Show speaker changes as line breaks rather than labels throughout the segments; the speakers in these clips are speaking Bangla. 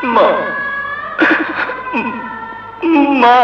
মা, মা,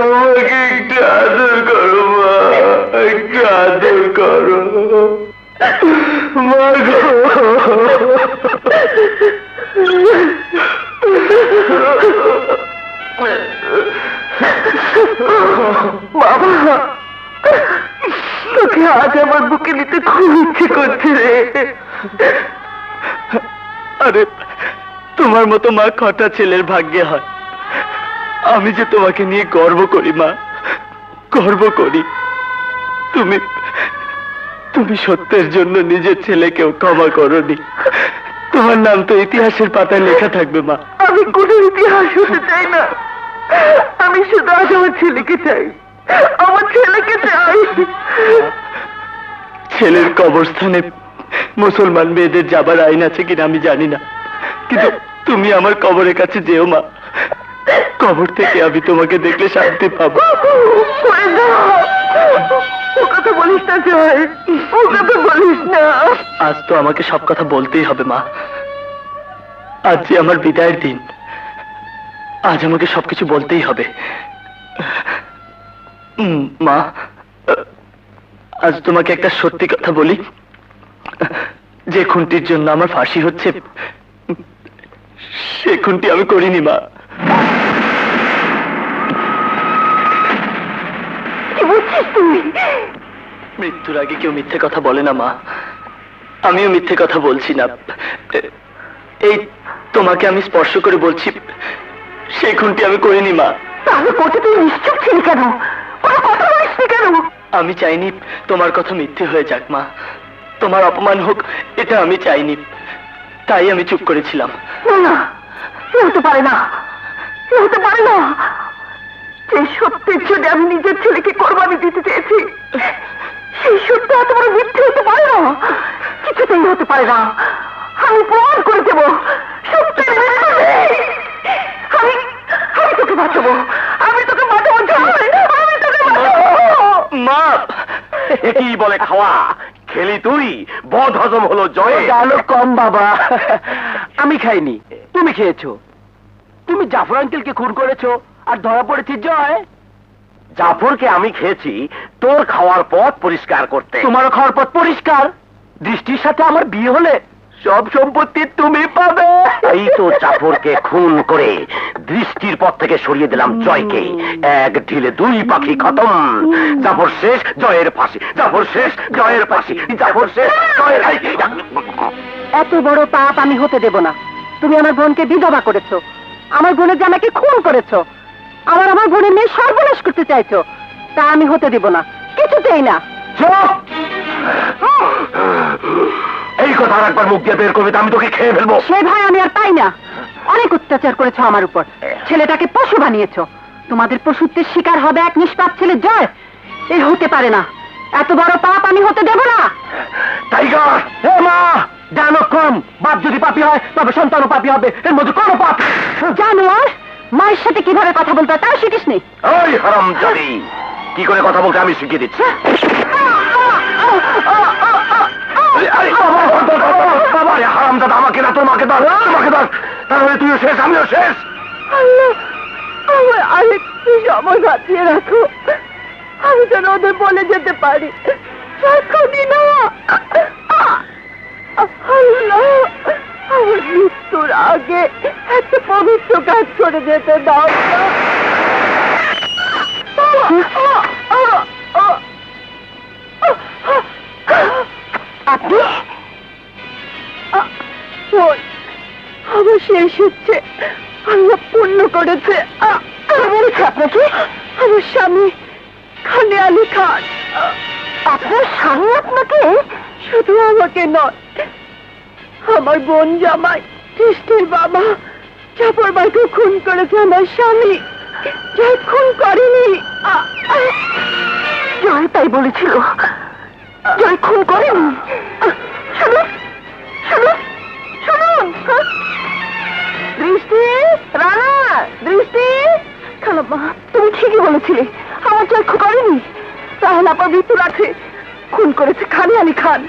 আমাকে একটু আদর করো মা, একটু আদর করো মা গো। বাবা, তোকে আজ আমার বুকে নিতে খুব ইচ্ছে করছে রে। আরে তোমার মতো মা কটা ছেলের ভাগ্যে হয়। আমি যে তোমাকে নিয়ে গর্ব করি মা, গর্ব করি। তুমি তুমি সত্যের জন্য নিজের ছেলেকেও ক্ষমা করোনি। তোমার নাম তো ইতিহাসের পাতায় লেখা থাকবে মা। আমি কোনো ইতিহাস হতে চাই না, আমি শুধু আজ আমার ছেলেকে চাই, আমার ছেলেকে চাই। ছেলের কবরস্থানে মুসলমান মেয়েদের যাবার আইন আছে কিনা আমি জানি না, কিন্তু তুমি আমার কবরের কাছে যেও মা। কবর থেকে আমি তোমাকে দেখলে শান্তি পাবো। ও কথা বলিস না জয়, ও কথা বলিস না। আজ তো আমাকে সব কথা বলতেই হবে মা। আজ যে আমার বিদায়ের দিন, আজ আমাকে সবকিছু বলতেই হবে। মা, আজ তোমাকে একটা সত্যি কথা বলি। যে খুনটির জন্য আমার ফাঁসি হচ্ছে, সে খুনটি আমি করিনি মা। মৃত্যুর আগে কেউ মিথ্যে কথা বলে না মা, আমিও মিথ্যে কথা বলছি না। এই তোমাকে আমি স্পর্শ করে বলছি, সেই খুনটি আমি করিনি মা। তাহলে কোথা তুই নিশ্চুপ ছিলি কেন? কথা বলিসনি কেন? আমি চাইনি তোমার কথা মিথ্যে হয়ে যাক মা, তোমার অপমান হোক, এটা আমি চাইনি, তাই আমি চুপ করেছিলাম। না, হতে পারে না, হতে পারে না। যে সত্যের জন্য আমি নিজের ছেলেকে কোরবানি দিতে চেয়েছি, সেই সত্য এত বড় মিথ্যে হতে পারে না, কিছুতেই হতে পারে না। আমি প্রমাণ করে দেবো সত্যের আমি আমি তোকে বাঁচাবো, আমি তোকে বাঁচাবো, আমি তোকে বাঁচাবো। মা,
কি বলে খাওয়া খেলি তুই? বদ হজম হলো জয়।
আলো কম বাবা, আমি খাইনি, তুমি খেয়েছো। তুমি জাফর আঙ্কেলকে খুন করেছো আর ধরা পড়েছি জয়।
জাফরকে আমি খেয়েছি তোর খাওয়ার পথ পরিষ্কার করতে।
তোমারও খাওয়ার পথ পরিষ্কার। দৃষ্টির সাথে আমার বিয়ে হলে সব সম্পত্তি তুমি পাবে।
এই তো জাফরকে খুন করে দৃষ্টির পথ থেকে সরিয়ে দিলাম জয়কে। এক ঢিলে দুই পাখি খতম। জাফর শেষ, জয়ের ফাঁসি। জাফর শেষ, জয়ের ফাঁসি। জাফর শেষ, জয়ের।
এত বড় পাপ আমি হতে দেব না। তুমি আমার বোনকে বিধবা করেছো, আমার বোনের জামাইকে খুন করেছো, আমার বোনের মেয়ে সর্বনাশ করতে চাইছো, তা আমি হতে দেব না, কিছুতেই না।
এই কথা আর একবার মুখ দিয়ে বের করবে, আমি তোকে খেয়ে ফেলবো।
সে ভয় আমি আর পাই না। অনেক অত্যাচার করেছো আমার উপর, ছেলেটাকে পশু বানিয়েছো। তোমাদের পশুত্বের শিকার হবে এক নিষ্পাপ ছেলে জয়, এই হতে পারে না। এত বড় পাপ আমি হতে দেব না।
টাইগার,
হে মা, জানো কম। বাপ যদি পাপী হয় তবে সন্তানও পাপী হবে, এর মধ্যে কোনো পাপ।
জানোয়ার, মায়ের সাথে কিভাবে কথা বলতে হয় তাও শিখিস নি।
ওই হারামজাদি, কি করে কথা বলতে আমি শিখিয়ে দিচ্ছি। হারামজাদা, আমাকে না তোমাকে ধর, তোমাকে ধর, তাহলে তুইও শেষ, আমিও শেষ।
আল্লাহ, আমার আরেকটু সময় বাঁচিয়ে রাখো, আমি যেন ওদের বলে যেতে পারি। আল্লাহ, আমার মৃত্যুর আগে একটা পবিত্র কাজ করে যেতে দাও। আপনি আমার শেষ হচ্ছে, আল্লাহ পূর্ণ করেছে। আপনাকে আমার স্বামী খানে আলী খান। আপনার স্বামী আপনাকে? শুধু আমাকে নয়, আমার বোন জামাই কৃষ্ণের বাবা চাপর ভাইকে খুন করেছে আমার স্বামী, জয় খুন করেনি। জয় তাই বলেছিল, জয় খুন করেনি। শুনুন শুনুন শুনুন, দৃষ্টি, রানা, দৃষ্টি। খালাম্মা, তুমি ঠিকই বলেছিলে, আমার জয় খুন করেনি। তাহলে আপনার মৃত্যু রাখে খুন করেছে খালি আলী খান।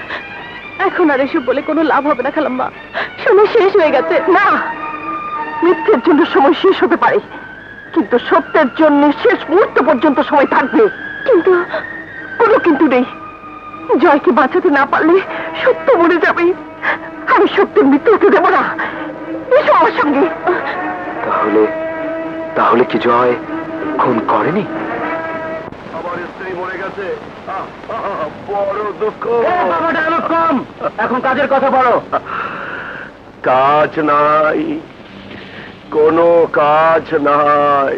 এখন আর এসব বলে কোনো লাভ হবে না খালাম্মা, সময় শেষ হয়ে গেছে। না, মিথ্যের জন্য সময় শেষ হতে পারে, কিন্তু সত্যের জন্য শেষ মুহূর্ত পর্যন্ত সময় থাকবে। কিন্তু কোনো কিন্তু নেই, জয়কে বাঁচাতে না পারলে সত্য মরে যাবে। আমি সত্যের মৃত্যু হতে দেব না। এসো আমার সঙ্গে।
তাহলে তাহলে কি জয় খুন করেনি? আমার স্ত্রী মরে গেছে, বড় দুঃখ।
কম, এখন কাজের কথা বলো।
কাজ নাই, কোনো কাজ নাই,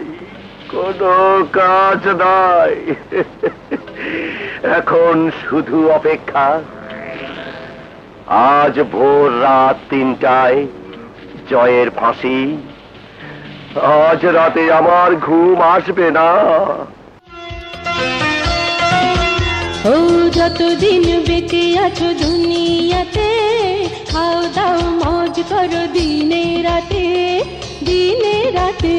কোনো কাজ নাই। এখন শুধু অপেক্ষা। আজ ভোর রাত 3টায় জয়ের ফাঁসি। আজ রাতে আমার ঘুম আসবে না।
ও যতদিন বেঁচে আছো দুনিয়াতে, খাও দাও মজ করো দিনে রাতে, দিনে রাতে।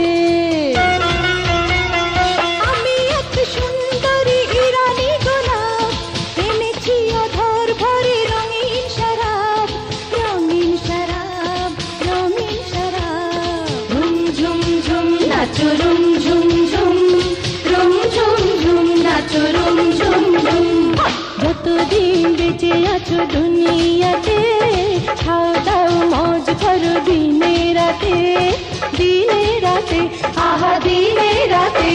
আমি এক সুন্দরী ইরানি গোলাপ, এনেছি অধর ভরে রঙিন শরাব, রঙিন শরাব, রঙিন শরাব। ঝুম ঝুম ঝুম নাচো রুম ঝুম ঝুম, রুম ঝুম ঝুম নাচো রুম ঝুম ঝুম। যতদিন বেঁচে আছো দুনিয়াতে, খাও দাও মজ করো দিনে রাতে, দিনে রাতে, আহা দিনে রাতে।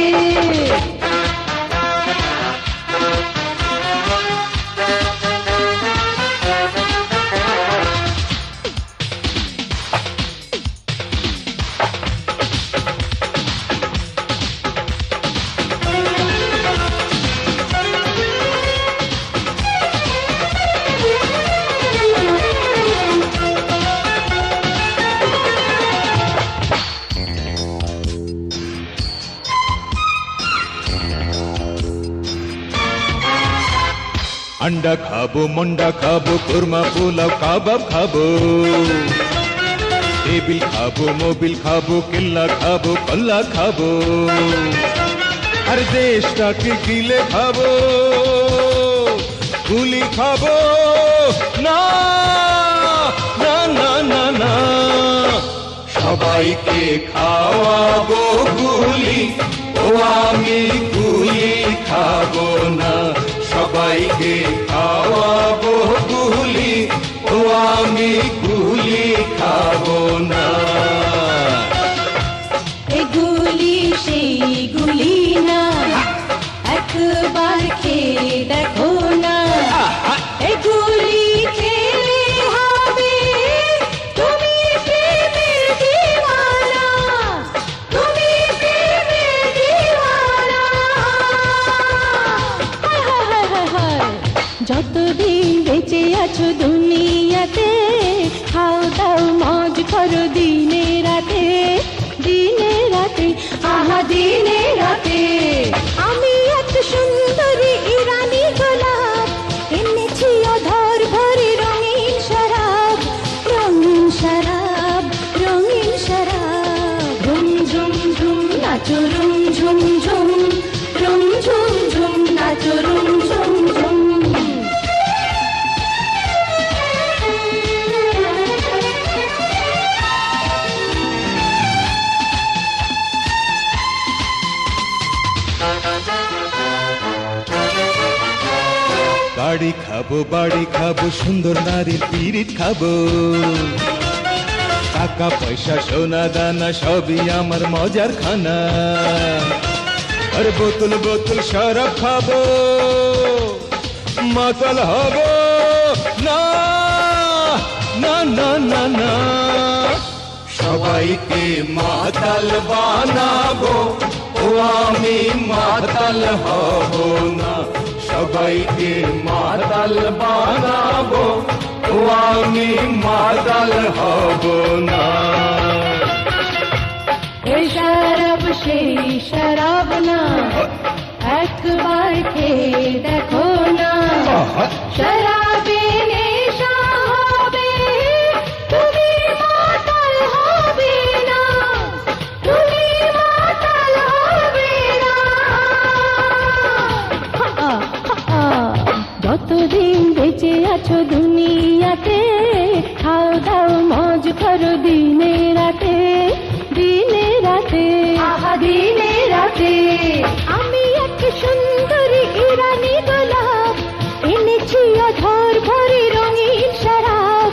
अंडा खाबो, मुंडा खाबो, कुरमा पोलाव काबाब खाबो, टेबिल खाबो, मोबिल खाबो, किल्ला खाबो, कल्ला खाबो, हर देशटाके गिले खाबो, गुली खाबो ना ना ना ना ना, সবাইকে খাওয়াবো গুলি, ও আমি গুলি খাবো না। সবাইকে খাওয়াবো গুলি, ও আমি গুলি খাবো না।
এগুলি সেই গুলি না, একবার খেয়ে দেখো না। এগুলি খেলে হবে তুমি প্রেমের দিওয়ানা, তুমি প্রেমের দিওয়ানা। হায় হায় হায় হায় হায়। যতদিন বেঁচে আছো দুনিয়াতে, খাও দাও মজ করো দিনে রাতে, দিনে রাতে, আহা দিনে রাতে। আমি এক সুন্দরী ইরানি গোলাপ, এনেছি অধর ভরে রঙিন শরাব, রঙিন শরাব, রঙিন শরাব। ঝুম ঝুম ঝুম নাচো রুম ঝুম ঝুম, রুম ঝুম ঝুম নাচো রুম ঝুম ঝুম।
বাড়ি খাবো, বাড়ি খাবো, সুন্দর নারীর পিরিত খাবো, টাকা পয়সা সোনা দানা সবই আমার মজার খানা। আর বোতল বোতল শরাব খাবো, মাতাল হবো না না না না না। সবাইকে মাতাল বানাবো, ও আমি মাতাল হব না। সবাইকে মাতাল বানাবো, ও আমি মাতাল হব না।
এই শরাব সেই শরাব না, একবার খেয়ে দেখো না। শরাবে নেশা হবে, তুমি মাতাল হবে না, তুমি মাতাল হবে না। যতদিন বেঁচে আছো দুনিয়াতে, খাও দাও মজ করো দিনে রাতে, দিনে রাতে, দিনে রাতে। আমি এক সুন্দরী ইরানি গোলাপ এনেছি অধর ভরে রঙিন শরাব,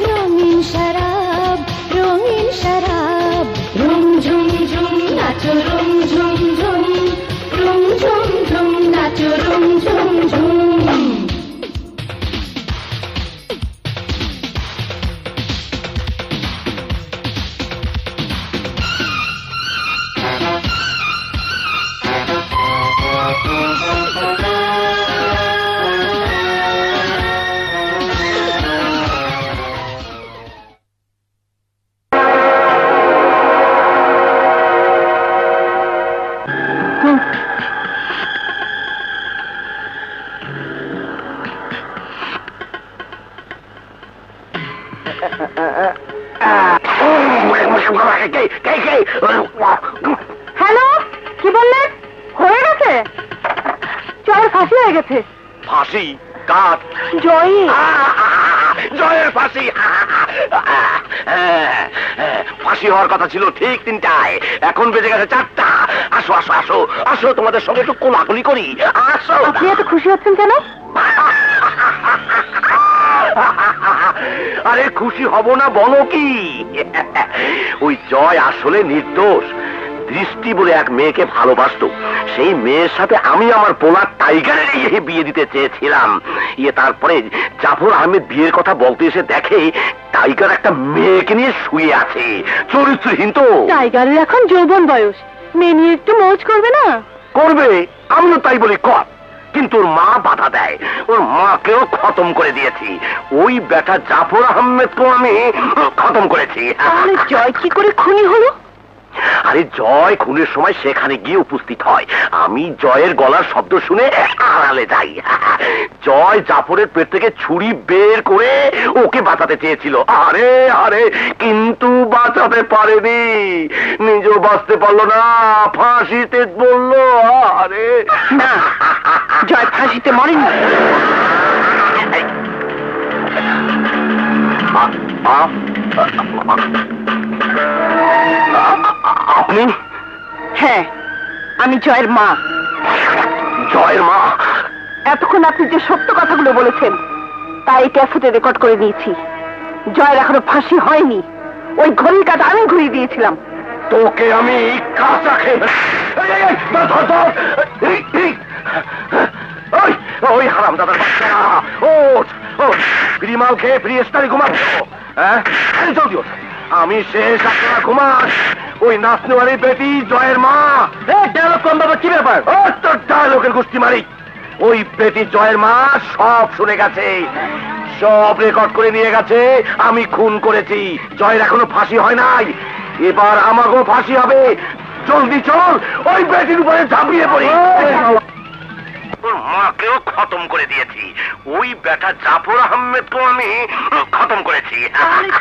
রঙিন শরাব, রঙিন শরাব। রুম ঝুম ঝুম নাচো, রুম ঝুম ঝুম, রুম ঝুম ঝুম নাচো, রুম ঝুম ঝুম।
হ্যালো, কি বললেন? হয়ে গেছে? জয়ের ফাঁসি হয়ে গেছে।
ফাঁসি কার?
জয়ী।
জয়ের ফাঁসি। ফাঁসি হওয়ার কথা ছিল ঠিক 3টায়, এখন বেজে গেছে 4টা। আসো আসো আসো আসো, তোমাদের সঙ্গে একটু কোলাকুলি করি। আসো।
আপনি এত খুশি হচ্ছেন কেন?
আরে খুশি হব না বলো কি? ওই জয় আসলে নির্দোষ। দৃষ্টি বলে এক মেয়েকে ভালোবাসতো, সেই মেয়ের সাথে আমি আমার পোলা টাইগারের বিয়ে দিতে চেয়েছিলাম। তারপরে জাফর আহমেদ বিয়ের কথা বলতে এসে দেখে টাইগার একটা মেয়েকে নিয়ে শুয়ে আছে, চরিত্রহীন তো।
টাইগারের এখন যৌবন বয়স, মেয়ে নিয়ে একটু মৌজ করবে না?
করবে, আমিও তাই বলি কর। কিন্তু ওর মা বাধা দেয়, ওর মাকেও খতম করে দিয়েছি। ওই বেটা জাফর আহমেদকেও আমি খতম করেছি।
তাহলে জয় কি করে খুনি হলো?
আরে জয় খুনের সময় সেখানে গিয়ে উপস্থিত হয়। আমি জয়ের গলার শব্দ শুনে আড়ালে যাই। জয় জাফরের পেট থেকে ছুরি বের করে ওকে বাঁচাতে চেয়েছিল। আরে আরে, কিন্তু বাঁচাতে পারেনি, নিজেও বাঁচতে পারলো না, ফাঁসিতে বললো। আরে
না, জয় ফাঁসিতে মরেনি।
আপনি?
হ্যাঁ, আমি জয়ের মা।
জয়ের মা?
এতক্ষণ আপনি যে সত্য কথাগুলো বলেছেন তা এই ক্যাসেটে রেকর্ড করে নিয়েছি। জয়ের এখনো ফাঁসি হয়নি, ওই ঘড়ির কাটা আমি ঘুরিয়ে দিয়েছিলাম।
তোকে আমি কাঁচা খেয়ে ওই হারাম দাদার বাচ্চা, ওঠ ওঠ, ফ্রি মাল খেয়ে ফ্রি স্টারে ঘুমাচ্ছ। হ্যাঁ জলদি ওঠ, আমি শেষ, আপনারা ঘুমাস। ওই নাচনেওয়ালি বেটি জয়ের মা। ডায়লগ কম বাবা, কি ব্যাপার? ও তোর ডায়লগের গোষ্ঠী মারি। ওই বেটি জয়ের মা সব শুনে গেছে, সব রেকর্ড করে নিয়ে গেছে। আমি খুন করেছি, জয়ের এখনো ফাঁসি হয় নাই, এবার আমাকেও ফাঁসি হবে। জলদি চল, ওই বেটির উপরে ঝাঁপিয়ে পড়ি। ওর মাকেও খতম করে দিয়েছি, ওই বেটা জাফর আহমেদকেও আমি খতম করেছি।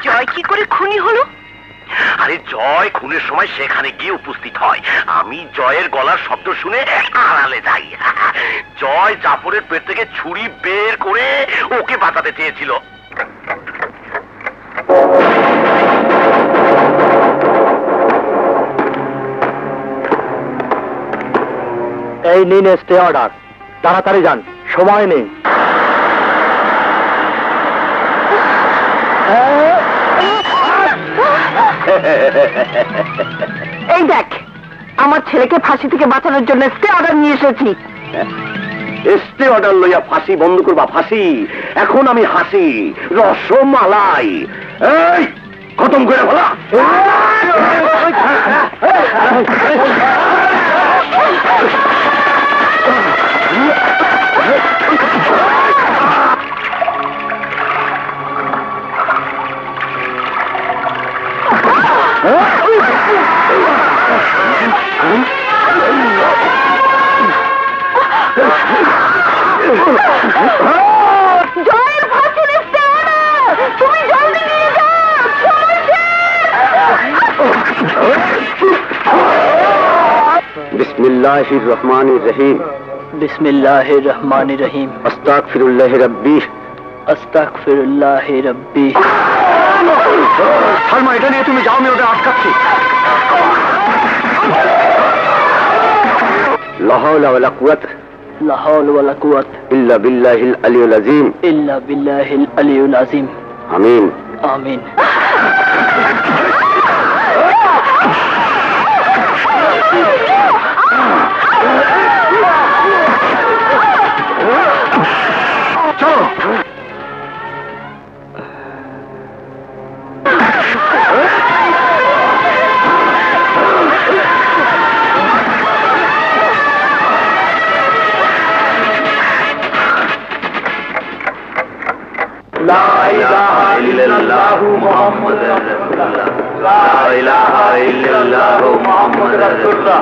জয় কি করে খুনি হলো?
আরে জয় খুনের সময় সেখানে গিয়ে উপস্থিত হয়, আমি জয়ের গলার শব্দ শুনে আড়ালে যাই। জয় জাফরের পেট থেকে ছুরি বের করে ওকে বাঁচাতে চেয়েছিল।
এই নিন স্টে অর্ডার, তাড়াতাড়ি যান, সময় নেই।
এই দেখ, আমার ছেলেকে ফাঁসি থেকে বাঁচানোর জন্য স্টে অর্ডার নিয়ে এসেছি।
স্টে অর্ডার লইয়া ফাঁসি বন্ধ করবা? ফাঁসি এখন আমি হাসি রসমালাই। এই খতম করে বলা।
জয়ের ফাঁসি নিচ্ছে না, তুমি জলদি নিয়ে যাও, সময়
বিসমিল্লাহির রহমানির রহিম।
বিসমিল্লাহির রহমানির রহিম।
আস্তাগফিরুল্লাহ রাব্বি।
আস্তাগফিরুল্লাহ রাব্বি।
সালমা, এটা নিয়ে তুমি যাও, আমি ওটা আটকাচ্ছি। লা হাওলা ওয়ালা কুওয়াতা
লা হাওলা ওয়ালা কুওয়াতা
ইল্লা বিল্লাহিল আলিয়্যিল আযীম।
ইল্লা বিল্লাহিল আলিয়্যিল আযীম।
আমিন।
আমিন।
লা ইলাহা ইল্লাল্লাহু মুহাম্মাদুর রাসূলুল্লাহ। লা ইলাহা ইল্লাল্লাহু মুহাম্মাদুর রাসূলুল্লাহ।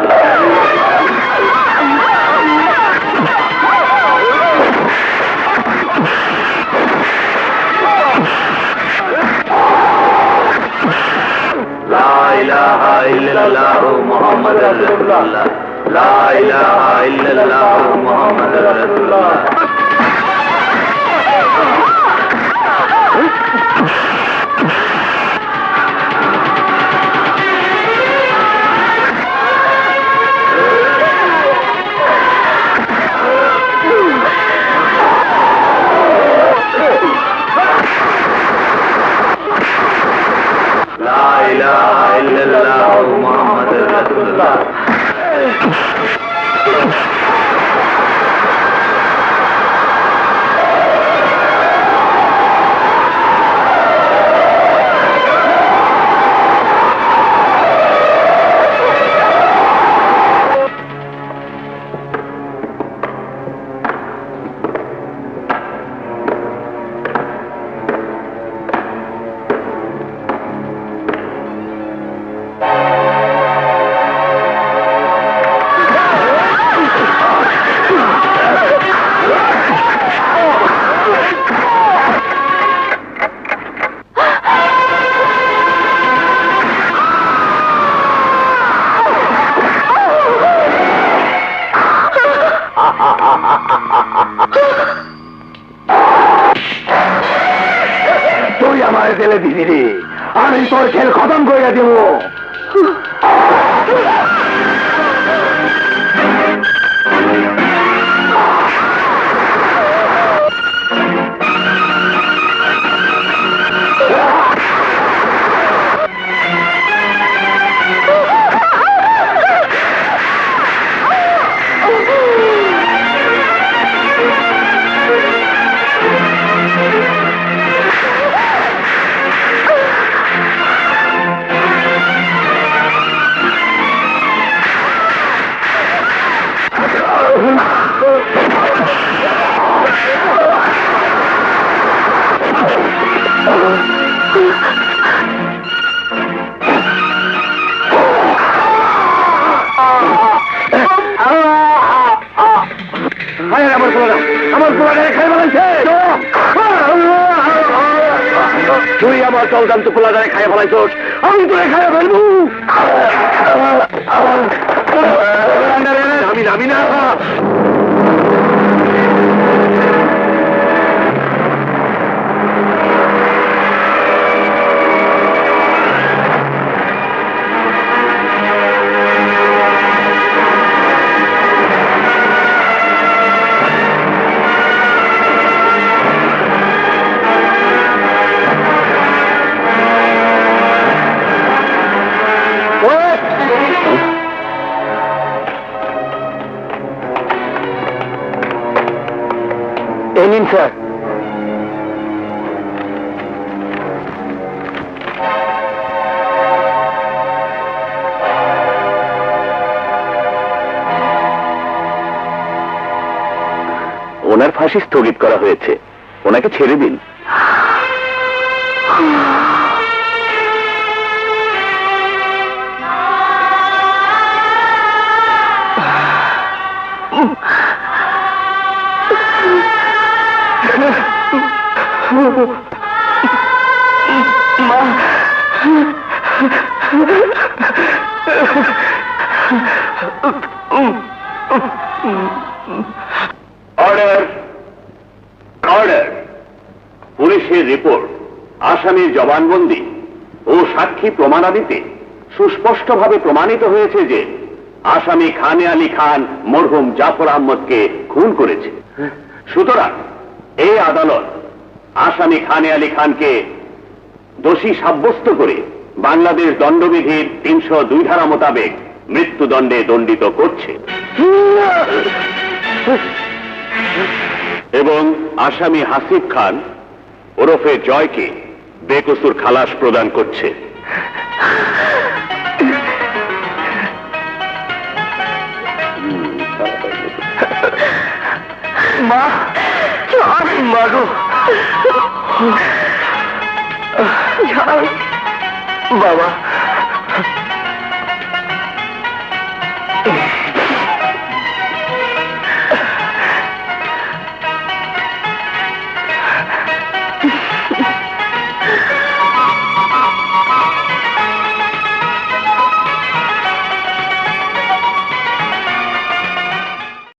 লা ইলাহা ইল্লাল্লাহু মুহাম্মাদুর রাসূলুল্লাহ। লা ইলাহা ইল্লাল্লাহু মুহাম্মাদুর রাসূলুল্লাহ। লা ইলাহা ইল্লাল্লাহু মুহাম্মাদুর রাসূলুল্লাহ। তুই আমার ছেলে দিদি রে, আমি তোর খেল খতম করে দেব। তুই আমার চলকান্ত পোলাদারে খাইয়া ফেলাইছোস, আমি তোরে খাইয়া ফেলবো। আমি নামি না। এই নিন স্যার। ওনার ফাঁসি স্থগিত করা হয়েছে, ওনাকে ছেড়ে দিন। Order, order. পুলিশের রিপোর্ট, আসামির জবানবন্দি ও সাক্ষী প্রমাণাদিতে সুস্পষ্টভাবে প্রমাণিত হয়েছে যে আসামি খানে আলী খান মরহুম জাফর আহমদকে খুন করেছে। সুতরাং এই আদালত আসামি খানে আলী খানকে দোষী সাব্যস্ত করে বাংলাদেশ দণ্ডবিধির 302 ধারা মোতাবেক মৃত্যুদণ্ডে দণ্ডিত করছে এবং আসামি হাসিব খান ওরফে জয়কে বেকসুর খালাস প্রদান করছে।
মা, মা গো, বাবা।